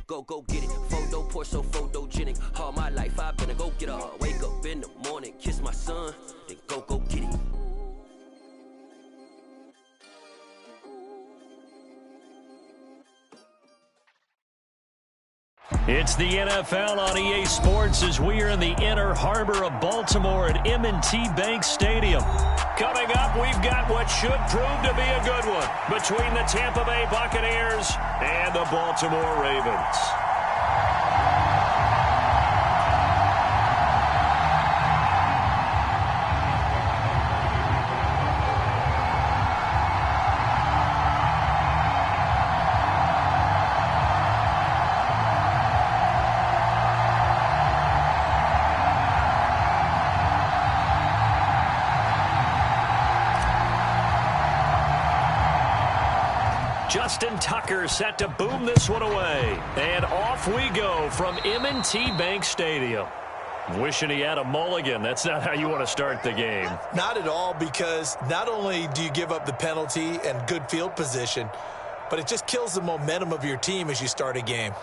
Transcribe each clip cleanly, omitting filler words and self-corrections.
Go get it. Photo poor, so photogenic. All my life I've been a go getter. Wake up in the morning, kiss my son, then go get it. It's the NFL on EA Sports as we are in the inner harbor of Baltimore at M&T Bank Stadium. Coming up, we've got what should prove to be a good one between the Tampa Bay Buccaneers and the Baltimore Ravens. Justin Tucker set to boom this one away. And off we go from M&T Bank Stadium. Wishing he had a mulligan. That's not how you want to start the game. Not at all, because not only do you give up the penalty and good field position, but it just kills the momentum of your team as you start a game.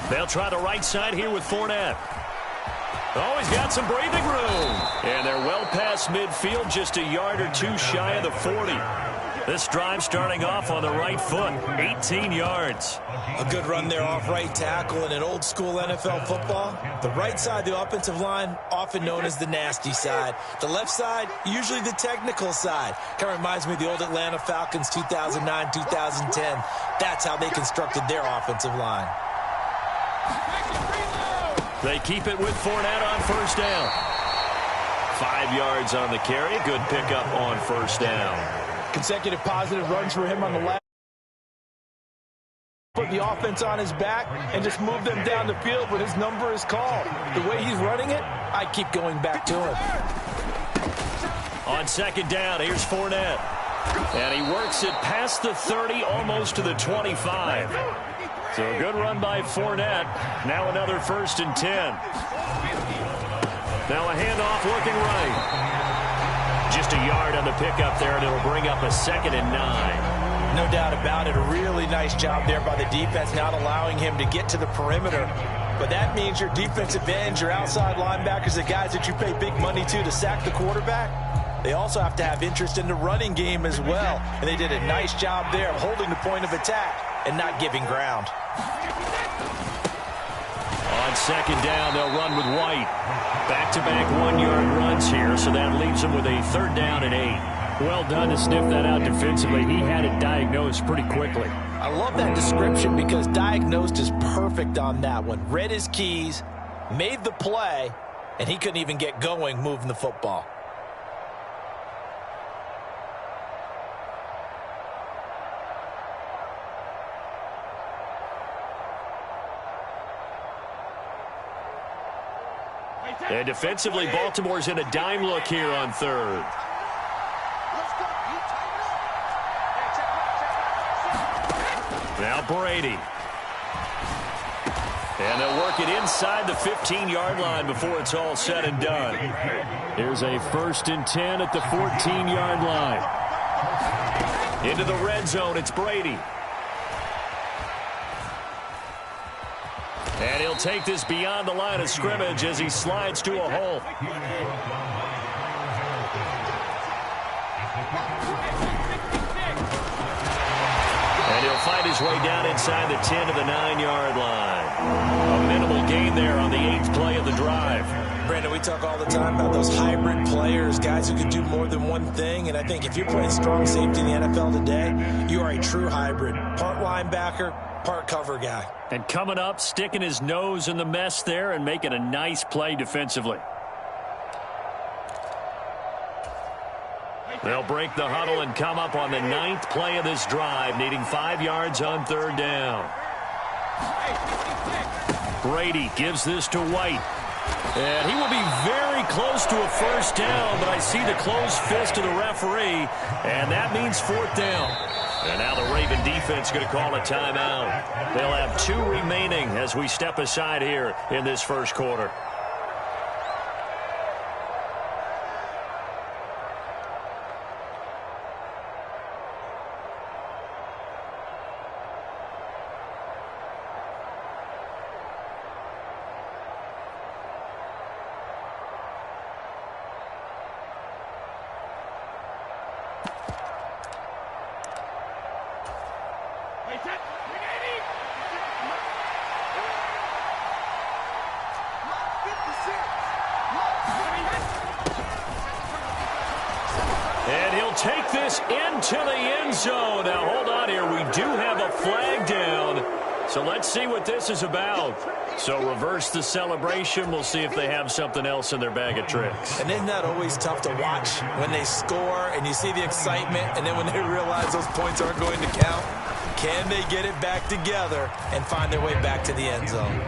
They'll try the right side here with Fournette. Oh, he's got some breathing room. And they're well past midfield, just a yard or two shy of the 40. This drive starting off on the right foot, 18 yards. A good run there off right tackle in an old school NFL football. The right side, the offensive line, often known as the nasty side. The left side, usually the technical side. Kind of reminds me of the old Atlanta Falcons 2009-2010. That's how they constructed their offensive line. They keep it with Fournette on first down. 5 yards on the carry. Good pickup on first down. Consecutive positive runs for him on the left. Put the offense on his back and just move them down the field when his number is called. The way he's running it, I keep going back to him. On second down, here's Fournette. And he works it past the 30, almost to the 25. So a good run by Fournette. Now another 1st and 10. Now a handoff looking right. Just a yard on the pickup there, and it'll bring up a 2nd and 9. No doubt about it. A really nice job there by the defense, not allowing him to get to the perimeter. But that means your defensive ends, your outside linebackers, the guys that you pay big money to sack the quarterback, they also have to have interest in the running game as well. And they did a nice job there of holding the point of attack and not giving ground. On second down, they'll run with White. Back-to-back 1-yard runs here, so that leaves them with a 3rd down and 8. Well done to sniff that out defensively. He had it diagnosed pretty quickly. I love that description because diagnosed is perfect on that one. Read his keys, made the play, and he couldn't even get going moving the football. And defensively, Baltimore's in a dime look here on 3rd. Now Brady. And they'll work it inside the 15-yard line before it's all said and done. Here's a 1st and 10 at the 14-yard line. Into the red zone, it's Brady. And he'll take this beyond the line of scrimmage as he slides to a hole. And he'll find his way down inside the 10 to the 9-yard line. A minimal gain there on the 8th play of the drive. Brandon, we talk all the time about those hybrid players, guys who can do more than one thing. And I think if you're playing strong safety in the NFL today, you are a true hybrid. Part linebacker, part cover guy. And coming up, sticking his nose in the mess there and making a nice play defensively. They'll break the huddle and come up on the 9th play of this drive, needing 5 yards on 3rd down. Brady gives this to White. And he will be very close to a 1st down, but I see the closed fist of the referee, and that means 4th down. And now the Raven defense going to call a timeout. They'll have 2 remaining as we step aside here in this first quarter. And he'll take this into the end zone. Now, hold on here. We do have a flag down. So let's see what this is about. So reverse the celebration. We'll see if they have something else in their bag of tricks. And isn't that always tough to watch when they score and you see the excitement, and then when they realize those points aren't going to count? Can they get it back together and find their way back to the end zone?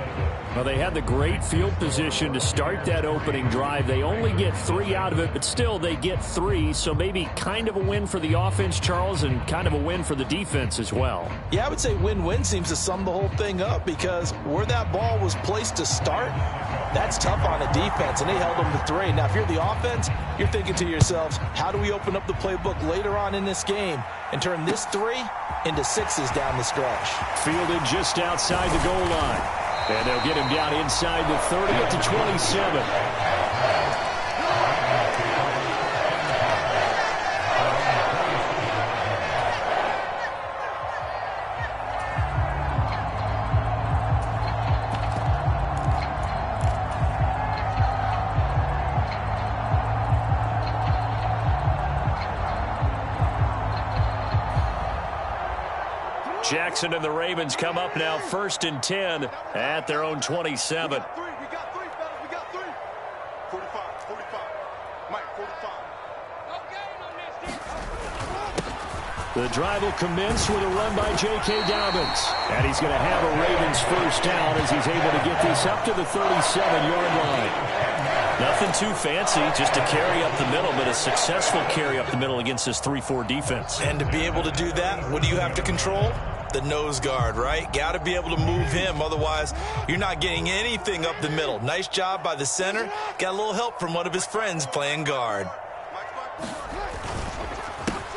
Well, they had the great field position to start that opening drive. They only get 3 out of it, but still they get 3. So maybe kind of a win for the offense, Charles, and kind of a win for the defense as well. Yeah, I would say win-win seems to sum the whole thing up, because where that ball was placed to start, that's tough on a defense, and they held them to 3. Now, if you're the offense, you're thinking to yourselves, how do we open up the playbook later on in this game and turn this 3 into 6s down the stretch? Fielded just outside the goal line. And they'll get him down inside the 30 at the 27. Jackson and the Ravens come up now 1st and 10 at their own 27. We got 3, fellas. We got 3. 45. Mike, 45. The drive will commence with a run by J.K. Dobbins. And he's going to have a Ravens first down as he's able to get this up to the 37-yard line. Nothing too fancy, just a carry up the middle, but a successful carry up the middle against this 3-4 defense. And to be able to do that, what do you have to control? The nose guard, right? Got to be able to move him. Otherwise, you're not getting anything up the middle. Nice job by the center. Got a little help from one of his friends playing guard.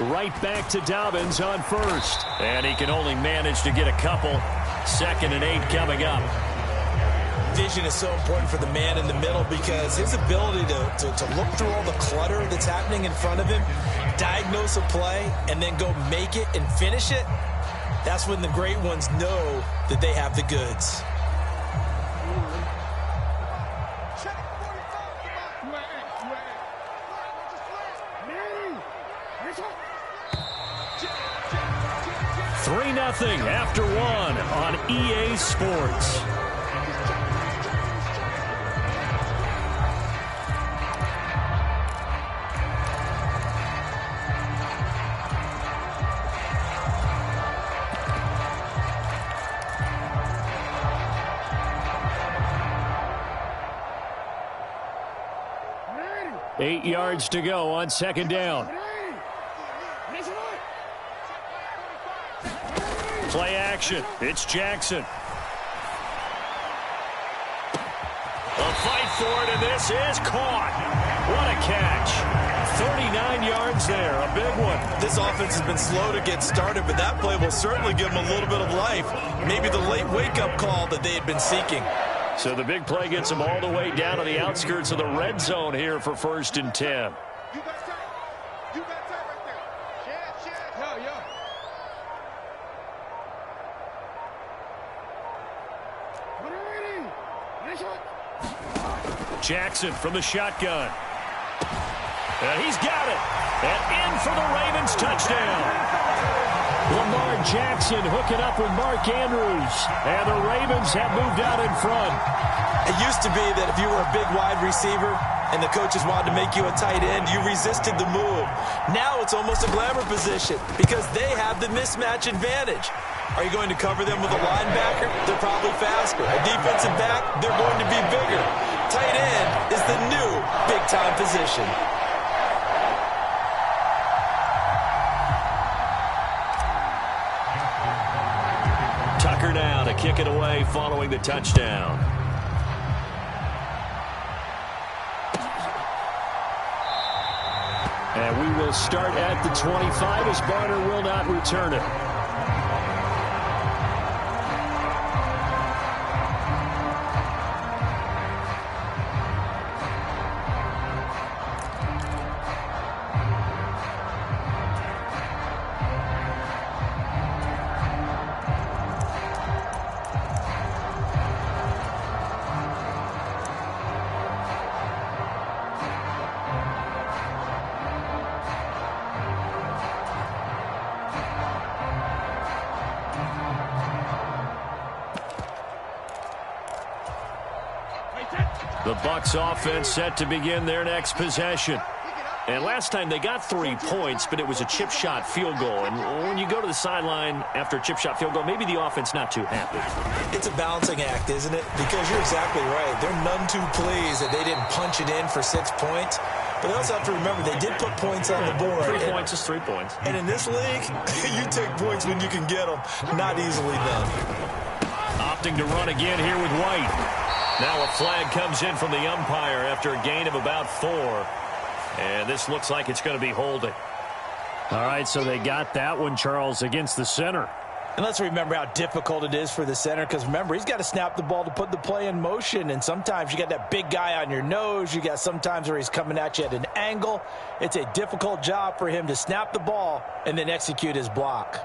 Right back to Dobbins on first. And he can only manage to get a couple. 2nd and 8 coming up. Vision is so important for the man in the middle, because his ability to look through all the clutter that's happening in front of him, diagnose a play, and then go make it and finish it, that's when the great ones know that they have the goods. Three 0 after 1 on EA Sports. Eight yards to go on 2nd down. Play action. It's Jackson. A fight for it, and this is caught. What a catch. 39 yards there, a big one. This offense has been slow to get started, but that play will certainly give them a little bit of life. Maybe the late wake-up call that they had been seeking. So the big play gets them all the way down to the outskirts of the red zone here for 1st and 10. You got time. You got time right there. Yeah. Jackson from the shotgun. And he's got it. And in for the Ravens touchdown. Lamar Jackson hooking up with Mark Andrews. And the Ravens have moved out in front. It used to be that if you were a big wide receiver and the coaches wanted to make you a tight end, you resisted the move. Now it's almost a glamour position because they have the mismatch advantage. Are you going to cover them with a linebacker? They're probably faster. A defensive back? They're going to be bigger. Tight end is the new big-time position. Tucker now to kick it away following the touchdown. And we will start at the 25 as Barner will not return it. The Bucs offense set to begin their next possession. And last time they got 3 points, but it was a chip shot field goal. And when you go to the sideline after a chip shot field goal, maybe the offense not too happy. It's a balancing act, isn't it? Because you're exactly right. They're none too pleased that they didn't punch it in for 6 points. But they also have to remember they did put points on the board. 3 points is 3 points. And in this league, you take points when you can get them. Not easily done. Opting to run again here with White. Now a flag comes in from the umpire after a gain of about 4. And this looks like it's going to be holding. All right, so they got that one, Charles, against the center. And let's remember how difficult it is for the center, because remember, he's got to snap the ball to put the play in motion. And sometimes you got that big guy on your nose. You got sometimes where he's coming at you at an angle. It's a difficult job for him to snap the ball and then execute his block.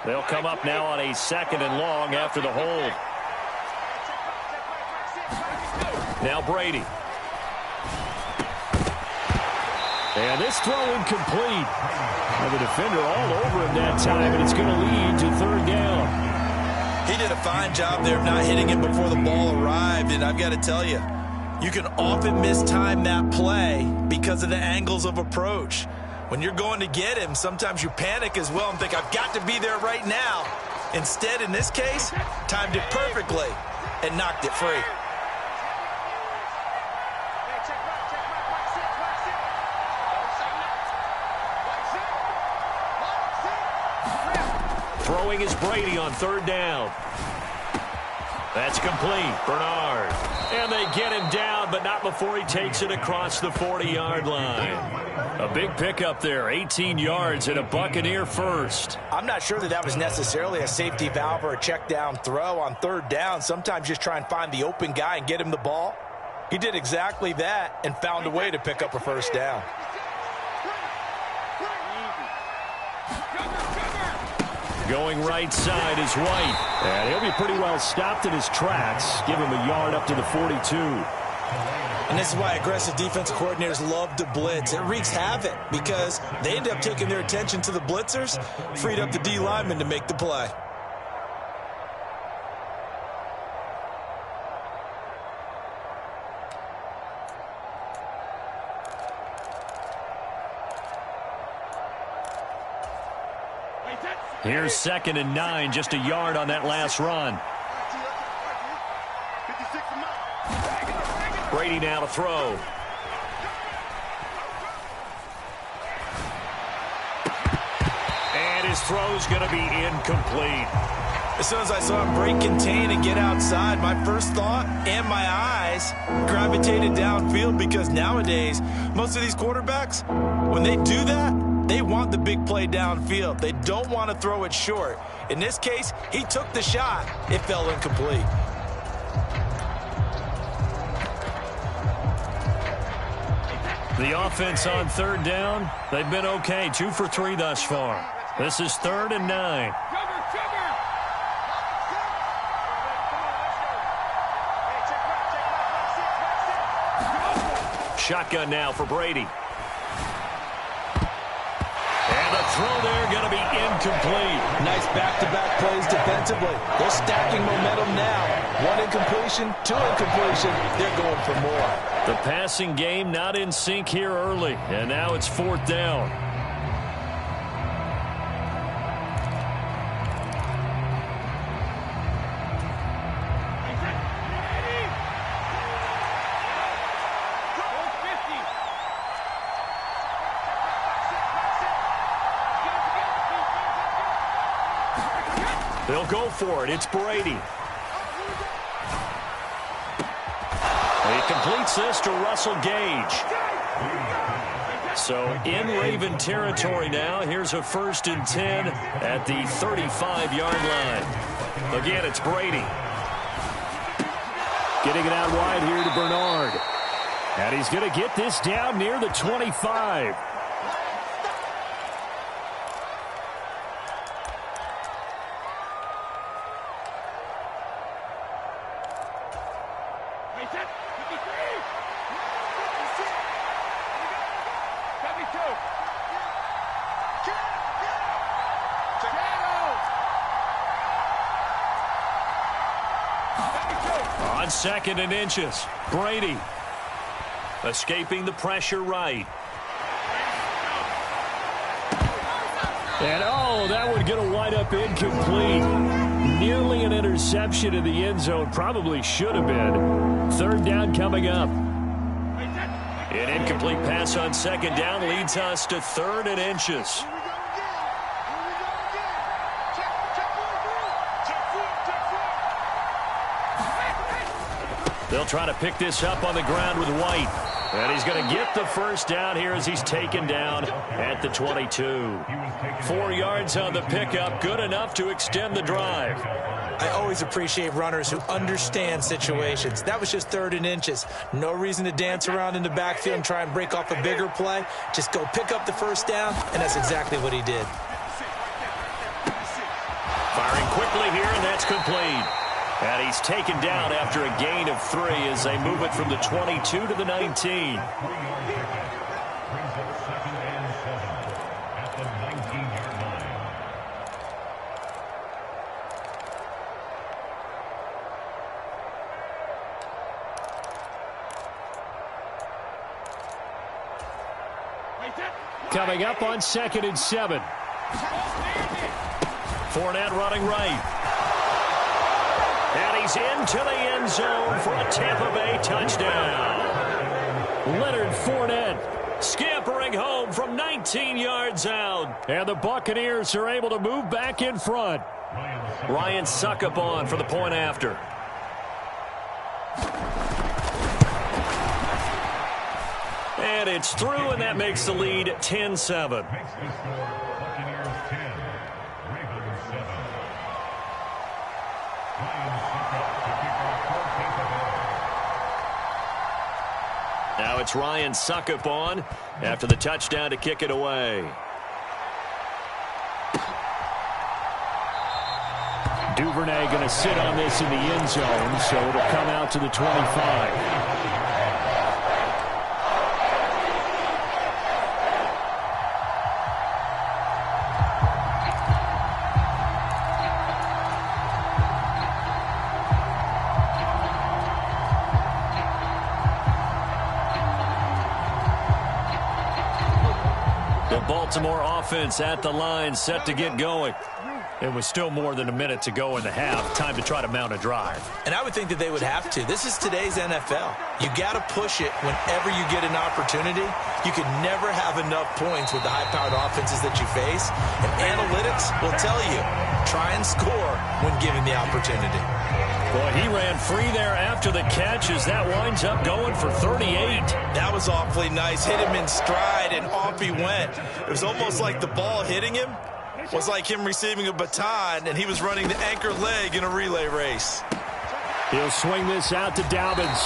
They'll come up now on a 2nd and long after the hold. Now Brady. And this throw incomplete. And the defender all over him that time, and it's going to lead to 3rd down. He did a fine job there of not hitting him before the ball arrived, and I've got to tell you, you can often mistime that play because of the angles of approach. When you're going to get him, sometimes you panic as well and think, I've got to be there right now. Instead, in this case, timed it perfectly and knocked it free. Throwing is Brady on 3rd down. That's complete. Bernard. And they get him down, but not before he takes it across the 40-yard line. A big pickup there, 18 yards and a Buccaneer first. I'm not sure that was necessarily a safety valve or a check down throw on 3rd down. Sometimes just try and find the open guy and get him the ball. He did exactly that and found a way to pick up a 1st down. Going right side is White. And he'll be pretty well stopped in his tracks. Give him a yard up to the 42. And this is why aggressive defensive coordinators love to blitz. It wreaks havoc because they end up taking their attention to the blitzers, freed up the D lineman to make the play. Here's 2nd and 9, just a yard on that last run. Brady now to throw. And his throw's going to be incomplete. As soon as I saw him break contain and get outside, my first thought and my eyes gravitated downfield, because nowadays, most of these quarterbacks, when they do that, they want the big play downfield. They don't want to throw it short. In this case, he took the shot. It fell incomplete. The offense on 3rd down, they've been okay. 2 for 3 thus far. This is 3rd and 9. Shotgun now for Brady. And the throw there going to be incomplete. Nice back-to-back plays defensively. They're stacking momentum now. 1 incompletion, 2 incompletion. They're going for more. The passing game not in sync here early. And now it's 4th down. They'll go for it. It's Brady. He completes this to Russell Gage. So in Raven territory now. Here's a 1st and 10 at the 35-yard line. Again, it's Brady. Getting it out wide here to Bernard. And he's going to get this down near the 25. On 2nd and inches, Brady escaping the pressure right. And, oh, that would get a wide-up incomplete. Nearly an interception in the end zone. Probably should have been. 3rd down coming up. An incomplete pass on 2nd down leads us to 3rd and inches. They'll try to pick this up on the ground with White. And he's going to get the 1st down here as he's taken down at the 22. 4 yards on the pickup, good enough to extend the drive. I always appreciate runners who understand situations. That was just 3rd and inches. No reason to dance around in the backfield and try and break off a bigger play. Just go pick up the 1st down, and that's exactly what he did. Firing quickly here, and that's complete. And he's taken down after a gain of 3 as they move it from the 22 to the 19. Coming up on 2nd and 7. Fournette running right. And he's into the end zone for a Tampa Bay touchdown. Leonard Fournette scampering home from 19 yards out. And the Buccaneers are able to move back in front. Ryan Succop for the point after. And it's through, and that makes the lead 10-7. Now it's Ryan Succop after the touchdown to kick it away. Duvernay going to sit on this in the end zone, so it'll come out to the 25. Baltimore offense at the line, set to get going. It was still more than a minute to go in the half. Time to try to mount a drive. And I would think that they would have to. This is today's NFL. You got to push it whenever you get an opportunity. You can never have enough points with the high-powered offenses that you face. And analytics will tell you, try and score when given the opportunity. Boy, he ran free there after the catch as that winds up going for 38. That was awfully nice. Hit him in stride, and off he went. It was almost like the ball hitting him was like him receiving a baton, and he was running the anchor leg in a relay race. He'll swing this out to Dobbins.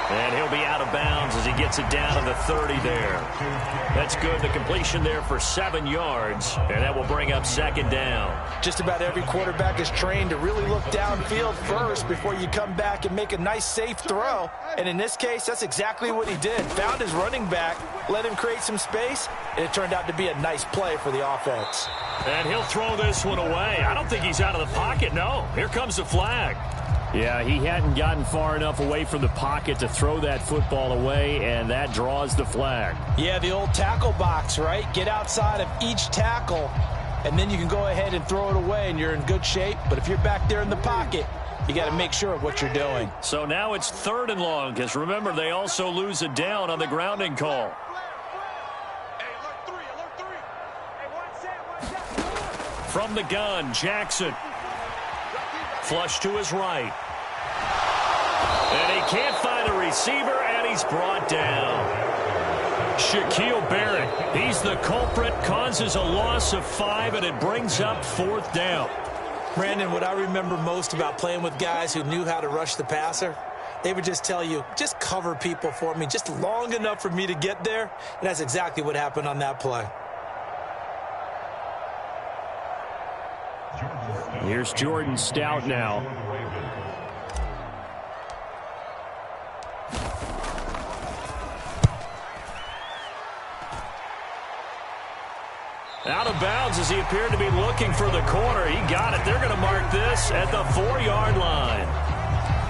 And he'll be out of bounds as he gets it down to the 30 there. That's good. The completion there for 7 yards. And that will bring up 2nd down. Just about every quarterback is trained to really look downfield first before you come back and make a nice, safe throw. And in this case, that's exactly what he did. Found his running back, let him create some space, and it turned out to be a nice play for the offense. And he'll throw this one away. I don't think he's out of the pocket, no. Here comes the flag. Yeah, he hadn't gotten far enough away from the pocket to throw that football away, and that draws the flag. Yeah, the old tackle box, right? Get outside of each tackle, and then you can go ahead and throw it away, and you're in good shape. But if you're back there in the pocket, you got to make sure of what you're doing. So now it's 3rd and long, because remember, they also lose it down on the grounding call. From the gun, Jackson. Flush to his right. And he can't find a receiver, and he's brought down. Shaquille Barrett, he's the culprit, causes a loss of 5, and it brings up 4th down. Brandon, what I remember most about playing with guys who knew how to rush the passer, they would just tell you, just cover people for me, just long enough for me to get there. And that's exactly what happened on that play. Here's Jordan Stout now. Out of bounds as he appeared to be looking for the corner. He got it. They're going to mark this at the 4-yard line.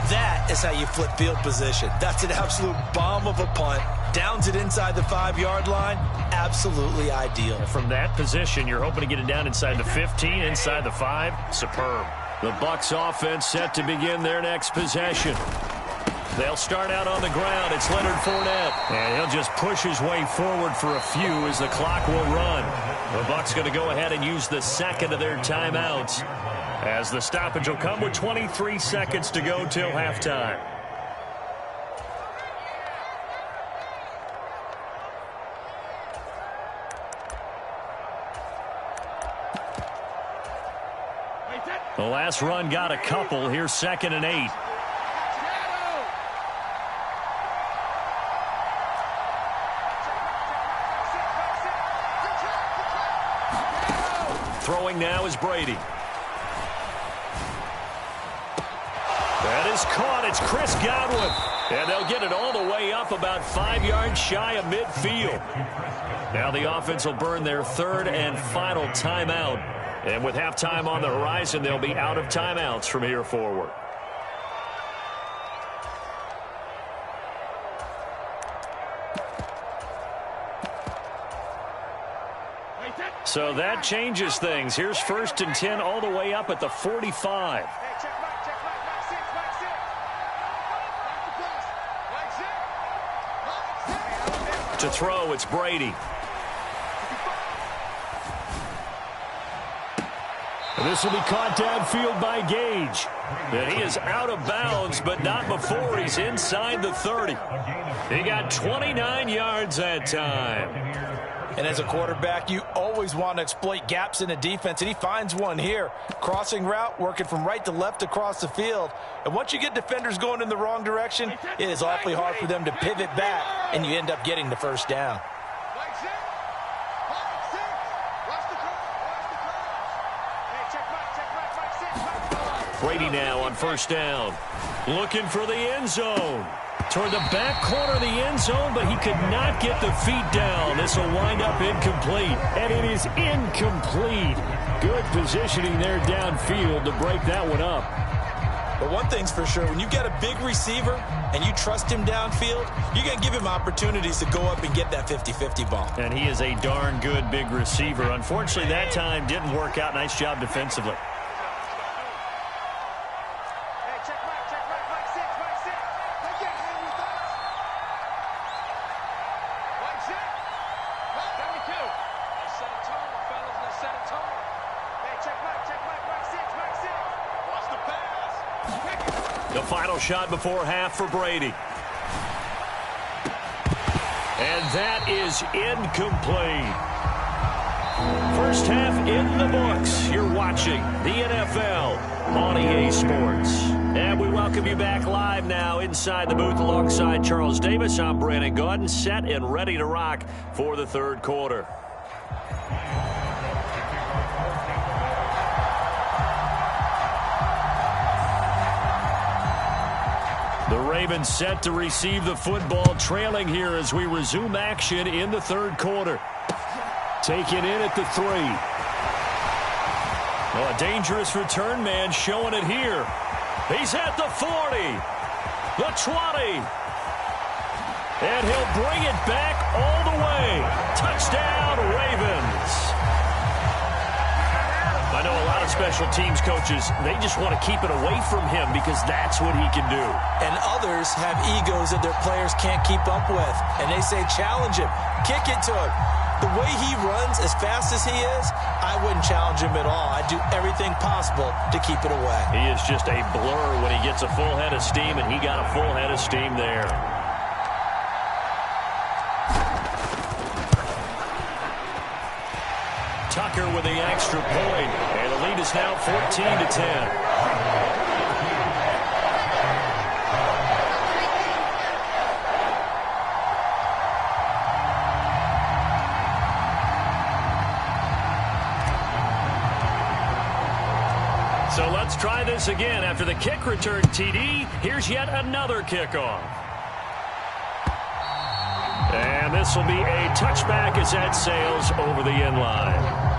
That is how you flip field position. That's an absolute bomb of a punt. Downs it inside the 5-yard line. Absolutely ideal. From that position, you're hoping to get it down inside the 15, inside the 5. Superb. The Bucs offense set to begin their next possession. They'll start out on the ground. It's Leonard Fournette. And he'll just push his way forward for a few as the clock will run. The Bucs going to go ahead and use the second of their timeouts, as the stoppage will come with 23 seconds to go till halftime. The last run got a couple. Here's 2nd and 8. Throwing now is Brady. That is caught. It's Chris Godwin. And they'll get it all the way up about 5 yards shy of midfield. Now the offense will burn their 3rd and final timeout. And with halftime on the horizon, they'll be out of timeouts from here forward. So that changes things. Here's 1st and 10 all the way up at the 45. To throw, it's Brady. And this will be caught downfield by Gage. And he is out of bounds, but not before he's inside the 30. He got 29 yards that time. And as a quarterback, you always want to exploit gaps in the defense, and he finds one here. Crossing route, working from right to left across the field. And once you get defenders going in the wrong direction, it is awfully hard for them to pivot back, and you end up getting the 1st down. Brady now on 1st down. Looking for the end zone. Toward the back corner of the end zone, but he could not get the feet down. This will wind up incomplete. And it is incomplete. Good positioning there downfield to break that one up. But one thing's for sure, when you've got a big receiver and you trust him downfield, you're going to give him opportunities to go up and get that 50-50 ball. And he is a darn good big receiver. Unfortunately, that time didn't work out. Nice job defensively. The final shot before half for Brady. And that is incomplete. First half in the books. You're watching the NFL on EA Sports. And we welcome you back live now inside the booth alongside Charles Davis. I'm Brandon Gaudin, set and ready to rock for the 3rd quarter. The Ravens set to receive the football, trailing here as we resume action in the 3rd quarter. Taken in at the 3. Oh, a dangerous return man showing it here. He's at the 40, the 20. And he'll bring it back all the way. Touchdown, Ravens. I know a lot of special teams coaches, they just want to keep it away from him because that's what he can do. And others have egos that their players can't keep up with. And they say, challenge him, kick it to him. The way he runs as fast as he is, I wouldn't challenge him at all. I'd do everything possible to keep it away. He is just a blur when he gets a full head of steam, and he got a full head of steam there. Tucker with the extra point, and the lead is now 14-10. So let's try this again. After the kick return TD, here's yet another kickoff. And this will be a touchback as that sails over the end line.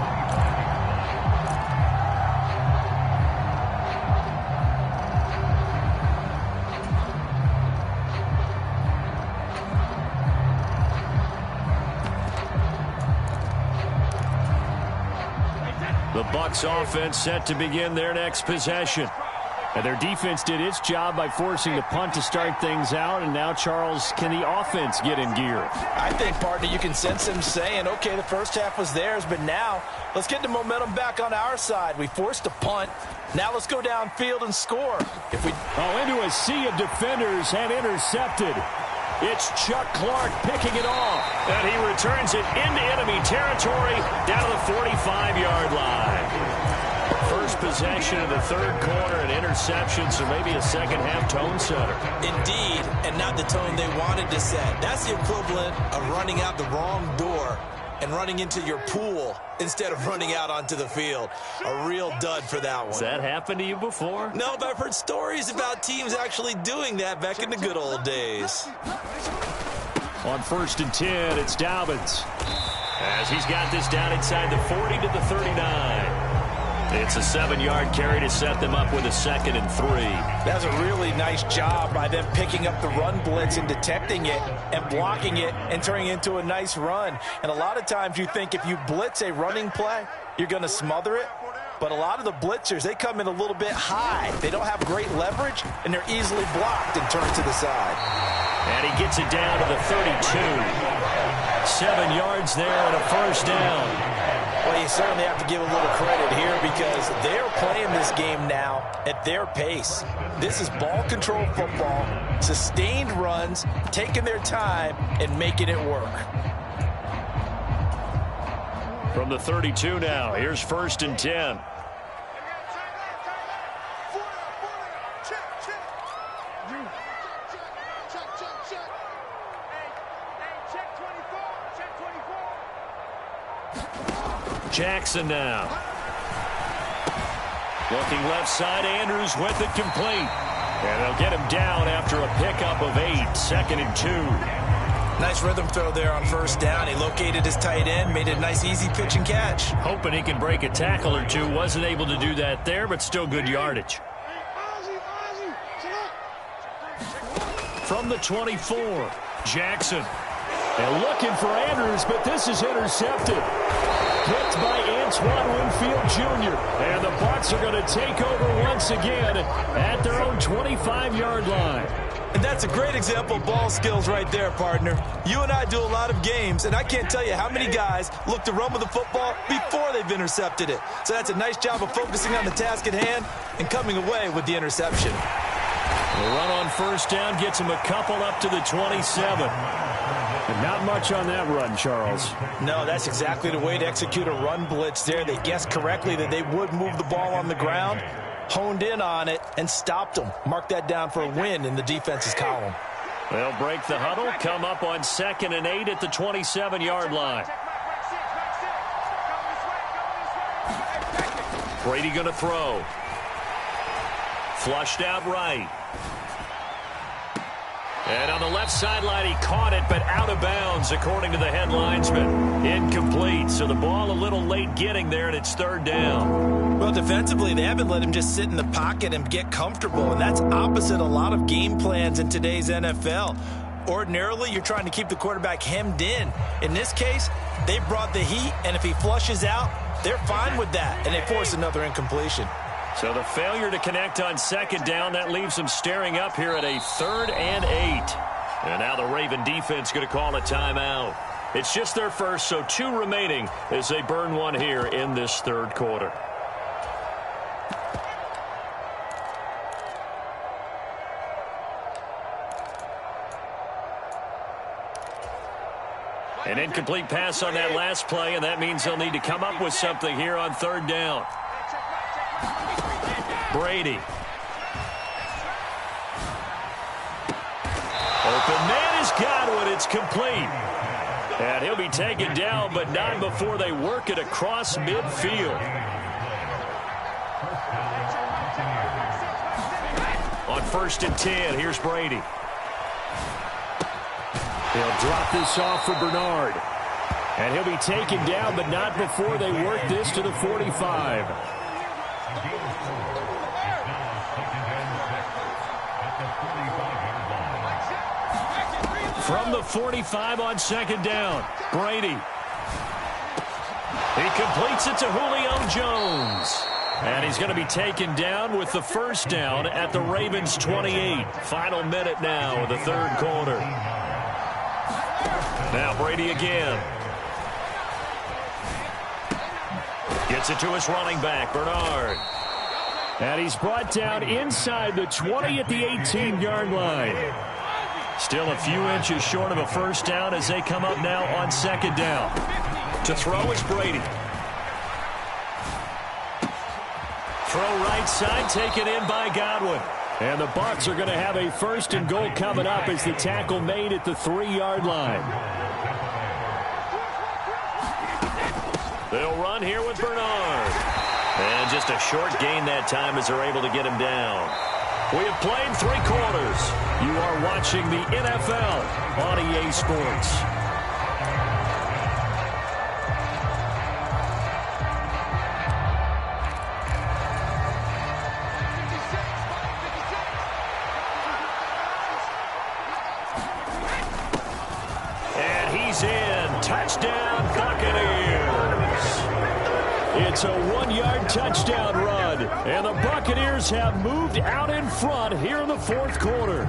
The Bucs offense set to begin their next possession. And their defense did its job by forcing the punt to start things out. And now, Charles, can the offense get in gear? I think, partner, you can sense them saying, okay, the first half was theirs, but now let's get the momentum back on our side. We forced a punt. Now let's go downfield and score. Into a sea of defenders and intercepted. It's Chuck Clark picking it off. And he returns it into enemy territory down to the 45-yard line. First possession of the third quarter, an interception, so maybe a second-half tone setter. Indeed, and not the tone they wanted to set. That's the equivalent of running out the wrong door and running into your pool instead of running out onto the field. A real dud for that one. Has that happened to you before? No, but I've heard stories about teams actually doing that back in the good old days. On 1st and 10, it's Dobbins. As he's got this down inside the 40 to the 39. It's a 7-yard carry to set them up with a 2nd and 3. That's a really nice job by them picking up the run blitz and detecting it and blocking it and turning it into a nice run. And a lot of times you think if you blitz a running play, you're going to smother it. But a lot of the blitzers, they come in a little bit high. They don't have great leverage, and they're easily blocked and turned to the side. And he gets it down to the 32. 7 yards there and a first down. Well, you certainly have to give a little credit here because they're playing this game now at their pace. This is ball control football, sustained runs, taking their time and making it work. From the 32 now, here's 1st and 10. Jackson now. Looking left side, Andrews with it complete. And they'll get him down after a pickup of 8, 2nd and 2. Nice rhythm throw there on 1st down. He located his tight end, made it a nice easy pitch and catch. Hoping he can break a tackle or two. Wasn't able to do that there, but still good yardage. From the 24, Jackson. And looking for Andrews, but this is intercepted. Picked by Antoine Winfield Jr. And the Bucs are going to take over once again at their own 25-yard line. And that's a great example of ball skills right there, partner. You and I do a lot of games, and I can't tell you how many guys look to run with the football before they've intercepted it. So that's a nice job of focusing on the task at hand and coming away with the interception. The run on 1st down gets him a couple up to the 27. And not much on that run, Charles. No, that's exactly the way to execute a run blitz there. They guessed correctly that they would move the ball on the ground, honed in on it, and stopped them. Mark that down for a win in the defense's column. They'll break the huddle, come up on 2nd and 8 at the 27-yard line. Brady going to throw. Flushed out right. And on the left sideline, he caught it, but out of bounds, according to the head linesman. Incomplete, so the ball a little late getting there, and it's 3rd down. Well, defensively, they haven't let him just sit in the pocket and get comfortable, and that's opposite a lot of game plans in today's NFL. Ordinarily, you're trying to keep the quarterback hemmed in. In this case, they brought the heat, and if he flushes out, they're fine with that, and they force another incompletion. So the failure to connect on 2nd down, that leaves them staring up here at a 3rd and 8. And now the Raven defense going to call a timeout. It's just their first, so 2 remaining as they burn one here in this third quarter. An incomplete pass on that last play, and that means they'll need to come up with something here on third down. Brady. Open man is Godwin. It's complete. And he'll be taken down, but not before they work it across midfield. On 1st and 10, here's Brady. He'll drop this off for Bernard. And he'll be taken down, but not before they work this to the 45. From the 45 on 2nd down, Brady. He completes it to Julio Jones. And he's going to be taken down with the 1st down at the Ravens' 28. Final minute now of the third quarter. Now Brady again. Gets it to his running back, Bernard. And he's brought down inside the 20 at the 18-yard line. Still a few inches short of a 1st down as they come up now on 2nd down. To throw is Brady. Throw right side, taken in by Godwin. And the Bucs are going to have a 1st and goal coming up as the tackle made at the 3-yard line. They'll run here with Bernard. And just a short gain that time as they're able to get him down. We have played 3 quarters. You are watching the NFL on EA Sports. And he's in. Touchdown, Buccaneers. It's a 1-yard touchdown run, and the Buccaneers have moved out in front here in the 4th quarter.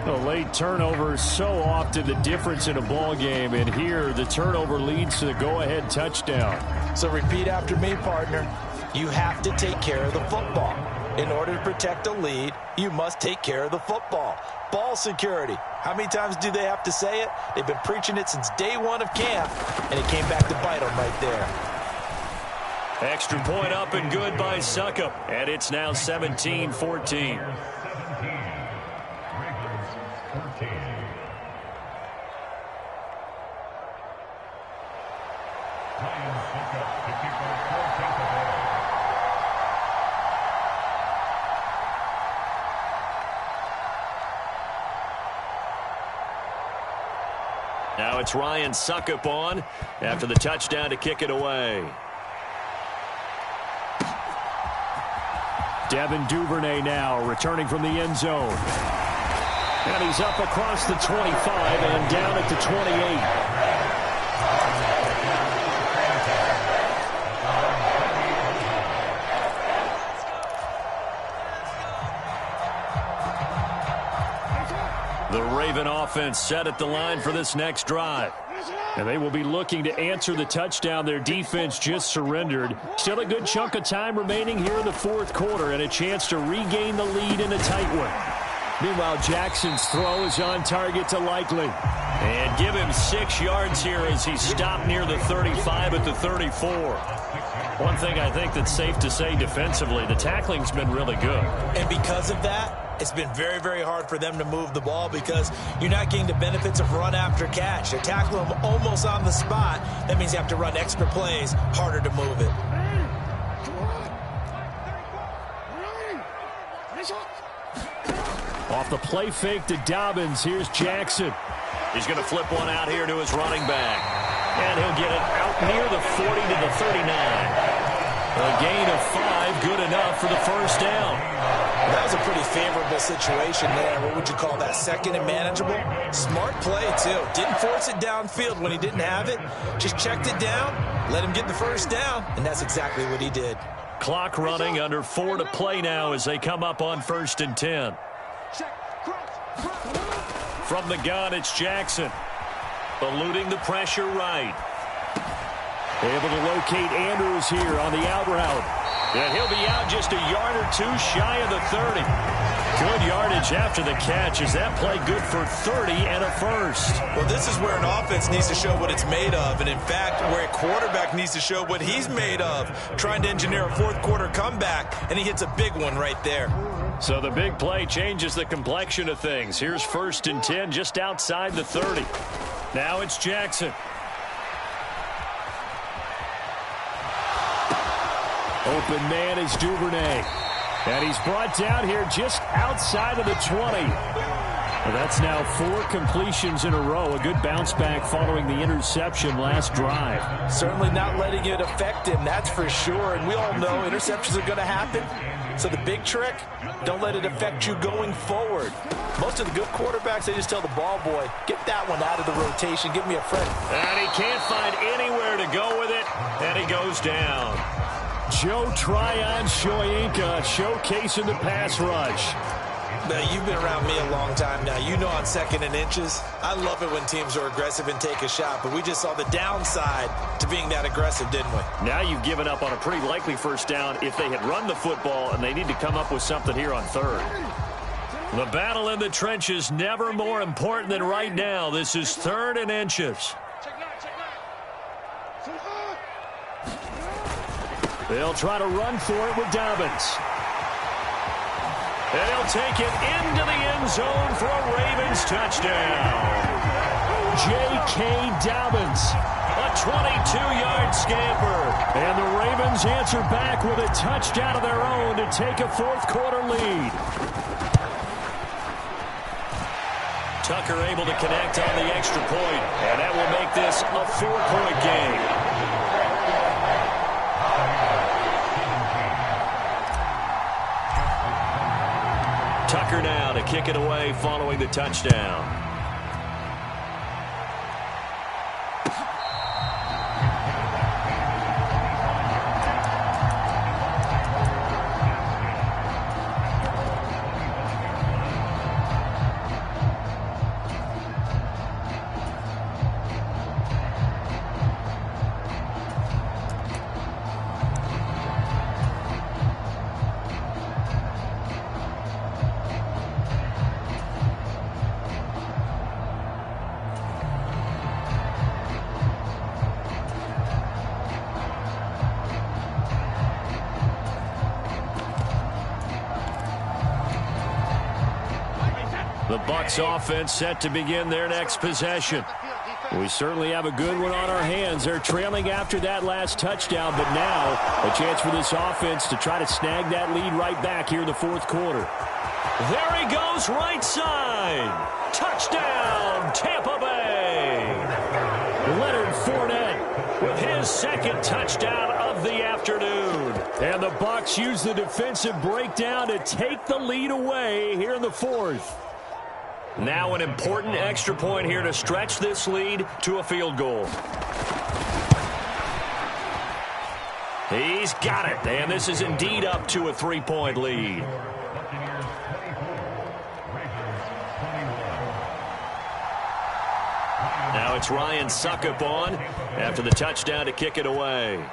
A late turnover is so often the difference in a ball game, and here the turnover leads to the go-ahead touchdown. So repeat after me, partner. You have to take care of the football. In order to protect a lead, you must take care of the football. Ball security. How many times do they have to say it? They've been preaching it since day 1 of camp, and it came back to bite them right there. Extra point up and good by Succop. And it's now 17-14. Now it's Ryan Succop on after the touchdown to kick it away. Devin Duvernay now returning from the end zone. And he's up across the 25 and down at the 28. The Raven offense set at the line for this next drive. And they will be looking to answer the touchdown their defense just surrendered. Still a good chunk of time remaining here in the 4th quarter and a chance to regain the lead in a tight one. Meanwhile, Jackson's throw is on target to Likely. And give him 6 yards here as he's stopped near the 35 at the 34. One thing I think that's safe to say defensively, the tackling's been really good. And because of that, it's been very, very hard for them to move the ball because you're not getting the benefits of run after catch. They tackle them almost on the spot. That means you have to run extra plays, harder to move it. Off the play fake to Dobbins, here's Jackson. He's going to flip one out here to his running back. And he'll get it out near the 40 to the 39. A gain of 5, good enough for the 1st down. That was a pretty favorable situation there. What would you call that? 2nd and manageable? Smart play, too. Didn't force it downfield when he didn't have it. Just checked it down, let him get the 1st down, and that's exactly what he did. Clock running, under 4 to play now as they come up on 1st and 10. From the gun, it's Jackson. eluding the pressure right. Able to locate Andrews here on the out route. And he'll be out just a yard or two shy of the 30. Good yardage after the catch. Is that play good for 30 and a first? Well, this is where an offense needs to show what it's made of. And, in fact, where a quarterback needs to show what he's made of. Trying to engineer a fourth-quarter comeback, and he hits a big one right there. So the big play changes the complexion of things. Here's 1st and 10 just outside the 30. Now it's Jackson. Open man is Duvernay. And he's brought down here just outside of the 20. Well, that's now 4 completions in a row. A good bounce back following the interception last drive. Certainly not letting it affect him, that's for sure. And we all know interceptions are going to happen. So the big trick, don't let it affect you going forward. Most of the good quarterbacks, they just tell the ball boy, get that one out of the rotation, give me a friend. And he can't find anywhere to go with it, and he goes down. Joe Tryon-Shoyinka showcasing the pass rush. Now, you've been around me a long time now. You know on 2nd and inches, I love it when teams are aggressive and take a shot, but we just saw the downside to being that aggressive, didn't we? Now you've given up on a pretty likely first down if they had run the football, and they need to come up with something here on 3rd. The battle in the trenches never more important than right now. This is 3rd and inches. They'll try to run for it with Dobbins. And he'll take it into the end zone for a Ravens touchdown. J.K. Dobbins, a 22-yard scamper. And the Ravens answer back with a touchdown of their own to take a 4th-quarter lead. Tucker able to connect on the extra point, and that will make this a 4-point game. Tucker now to kick it away following the touchdown. The Bucs offense set to begin their next possession. We certainly have a good one on our hands. They're trailing after that last touchdown, but now a chance for this offense to try to snag that lead right back here in the 4th quarter. There he goes, right side. Touchdown, Tampa Bay. Leonard Fournette with his 2nd touchdown of the afternoon. And the Bucs use the defensive breakdown to take the lead away here in the 4th. Now an important extra point here to stretch this lead to a field goal. He's got it, and this is indeed up to a 3-point lead. Now it's Ryan Suckup on after the touchdown to kick it away.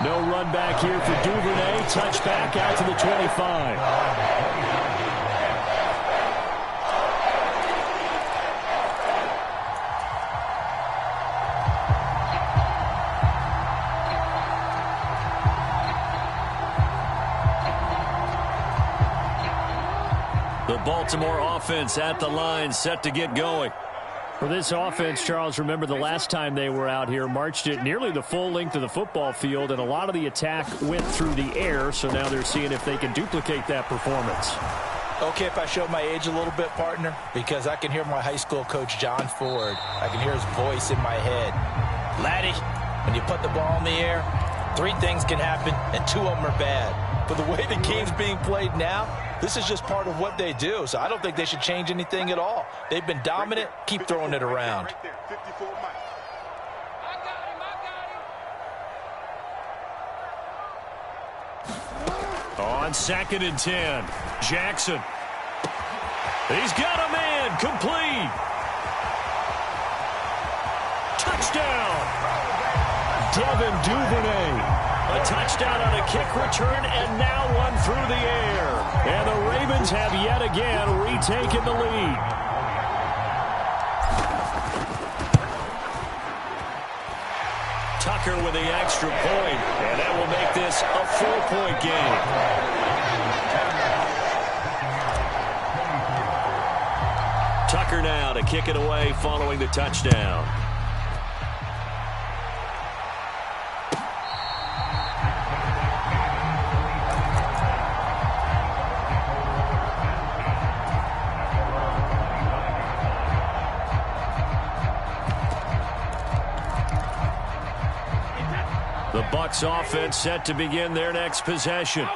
No run back here for Duvernay. Touchback out to the 25. The Baltimore offense at the line, set to get going. For this offense, Charles, remember the last time they were out here, marched it nearly the full length of the football field, and a lot of the attack went through the air, so now they're seeing if they can duplicate that performance. Okay, if I show my age a little bit, partner, because I can hear my high school coach, John Ford. I can hear his voice in my head. Laddie, when you put the ball in the air, 3 things can happen, and 2 of them are bad. But the way the game's being played now, this is just part of what they do, so I don't think they should change anything at all. They've been dominant. Keep throwing it around. On 2nd and 10, Jackson. He's got a man. Complete. Touchdown. Devin Duvernay. A touchdown on a kick return, and now one through the air. And the Ravens have yet again retaken the lead. Tucker with the extra point, and that will make this a 4-point game. Tucker now to kick it away following the touchdown. The Bucs offense set to begin their next possession.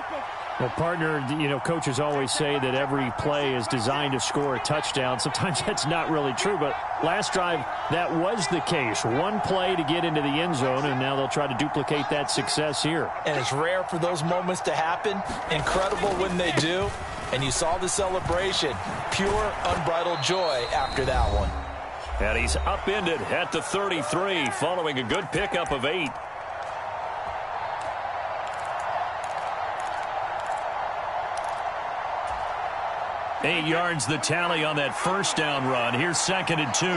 Well, partner, coaches always say that every play is designed to score a touchdown. Sometimes that's not really true, but last drive, that was the case. One play to get into the end zone, and now they'll try to duplicate that success here. And it's rare for those moments to happen. Incredible when they do. And you saw the celebration. Pure, unbridled joy after that one. And he's upended at the 33 following a good pickup of 8. Eight yards the tally on that first down run. Here's 2nd and 2. 56.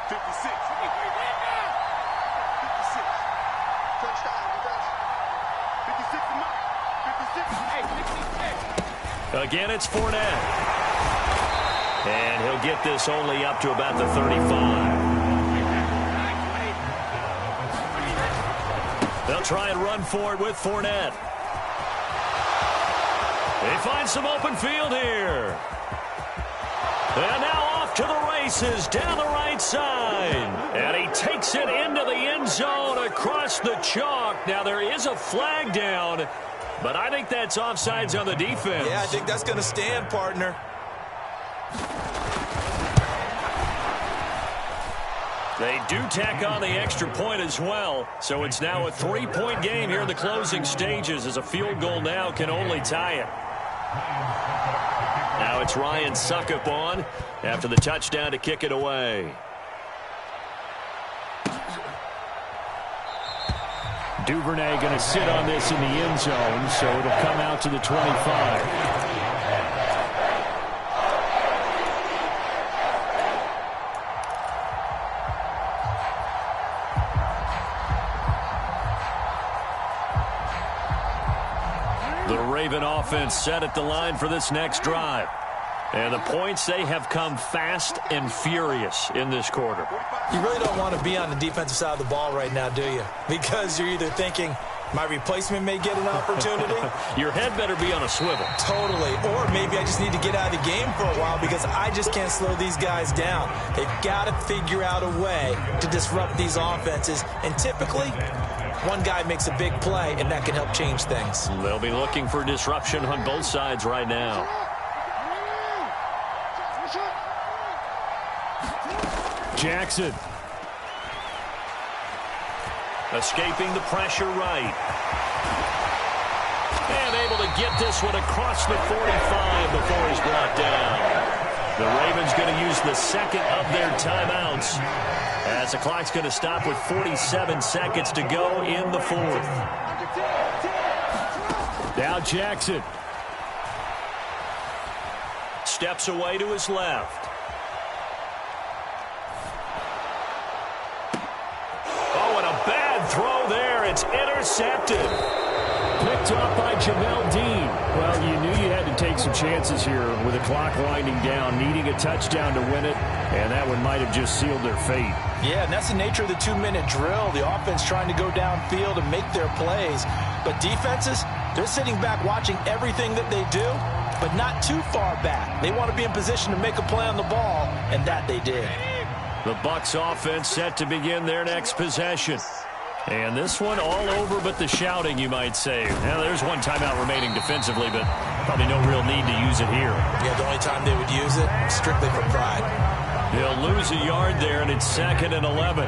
56 touchdown. 56. Again, it's Fournette. And he'll get this only up to about the 35. They'll try and run for it with Fournette. They find some open field here. And now off to the races down the right side. And he takes it into the end zone across the chalk. Now there is a flag down, but I think that's offsides on the defense. Yeah, I think that's going to stand, partner. They do tack on the extra point as well. So it's now a 3-point game here in the closing stages, as a field goal now can only tie it. Now it's Ryan Suckup on after the touchdown to kick it away. Duvernay going to sit on this in the end zone, so it'll come out to the 25. The Raven offense set at the line for this next drive. And the points, they have come fast and furious in this quarter. You really don't want to be on the defensive side of the ball right now, do you? Because you're either thinking, my replacement may get an opportunity. Your head better be on a swivel. Totally. Or maybe I just need to get out of the game for a while because I just can't slow these guys down. They've got to figure out a way to disrupt these offenses. And typically, one guy makes a big play, and that can help change things. They'll be looking for disruption on both sides right now. Jackson. Escaping the pressure right. And able to get this one across the 45 before he's brought down. The Ravens going to use the second of their timeouts, as the clock's going to stop with 47 seconds to go in the fourth. Now Jackson. Steps away to his left. Oh, and a bad throw there. It's intercepted. Picked off by Jamel Dean. Well, you knew you had to take some chances here with the clock winding down, needing a touchdown to win it, and that one might have just sealed their fate. Yeah, and that's the nature of the 2-minute drill. The offense trying to go downfield and make their plays. But defenses, they're sitting back watching everything that they do, but not too far back. They want to be in position to make a play on the ball, and that they did. The Bucs offense set to begin their next possession. And this one all over but the shouting, you might say. Now, there's one timeout remaining defensively, but probably no real need to use it here. Yeah, the only time they would use it, strictly for pride. They'll lose a yard there, and it's 2nd and 11.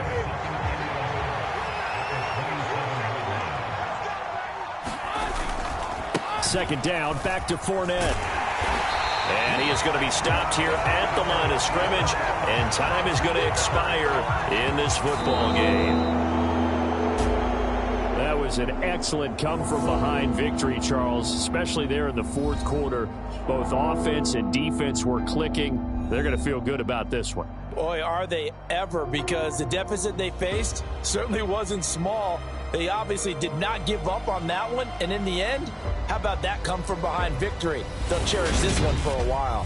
Second down, back to Fournette. And he is going to be stopped here at the line of scrimmage, and time is going to expire in this football game. That was an excellent come-from-behind victory, Charles, especially there in the fourth quarter. Both offense and defense were clicking. They're going to feel good about this one. Boy, are they ever, because the deficit they faced certainly wasn't small. They obviously did not give up on that one, and in the end, how about that come-from-behind victory? They'll cherish this one for a while.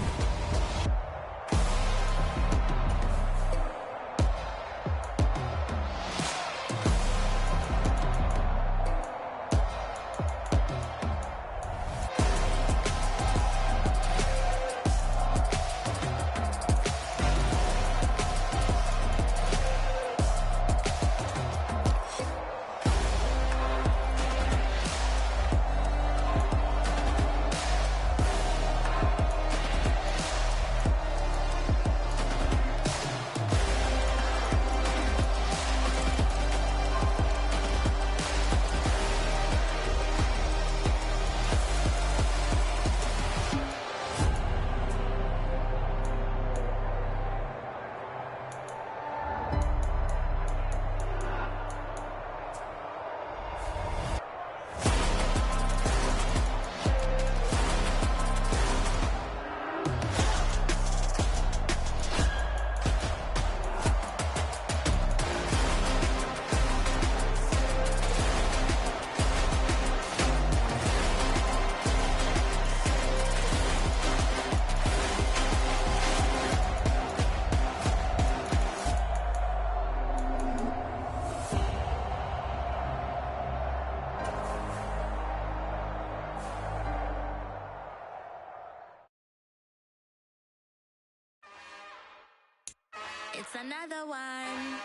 It's another one.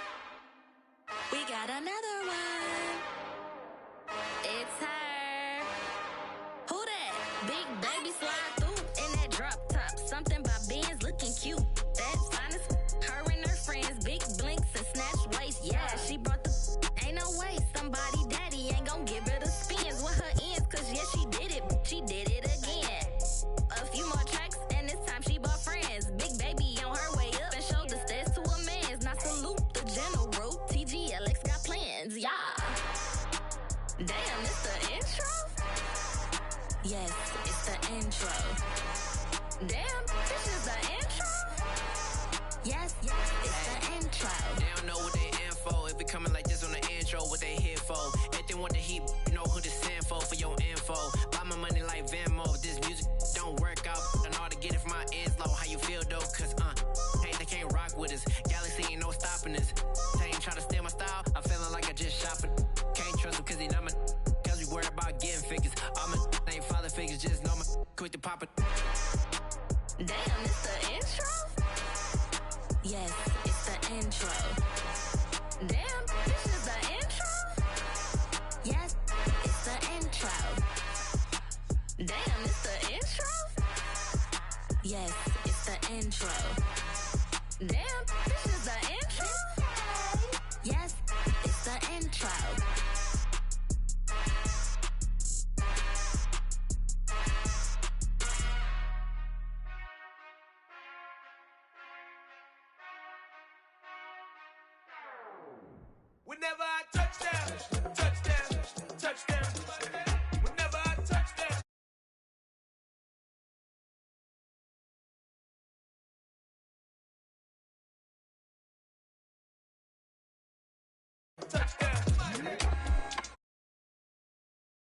We got another one. It's her. Who that? Big baby slide through in that drop top. Something by Benz looking cute. That's honest. Her and her friends, big blinks and snatch waist. Yeah, she brought the. Ain't no way somebody daddy ain't gon' give her the spins with her ends. Cause yeah, she did it. She did it again. A few more tracks and this time she bought friends. Big baby on her way up and showed the stairs to a man's. Now salute the general. TGLX got plans, yeah. Damn, it's the intro? Yes, it's the intro. Damn, this is the intro? Yes, it's the intro. They don't know what they in for. If it coming like this on the intro, what they here for? If they want the heat, you know who to send for your info. Buy my money like Venmo. If this music don't work out, I know how to get it from my ends low. How you feel though? Cause hey, they can't rock with us. Galaxy ain't no stopping us. They ain't try to steal my style. I'm feeling like I just shot for. Can't trust them cause they not my. Cause we worried about getting figures. All my ain't father figures, just know my quick to pop it. Damn, it's the intro? Yes, it's the intro. Damn, this is the intro? Yes, it's the intro. Damn, it's the intro? Yes, it's the intro. Damn, this is the intro? Yes, it's the intro. Whenever I touchdown, touchdown, touchdown. Whenever I touchdown. Touchdown.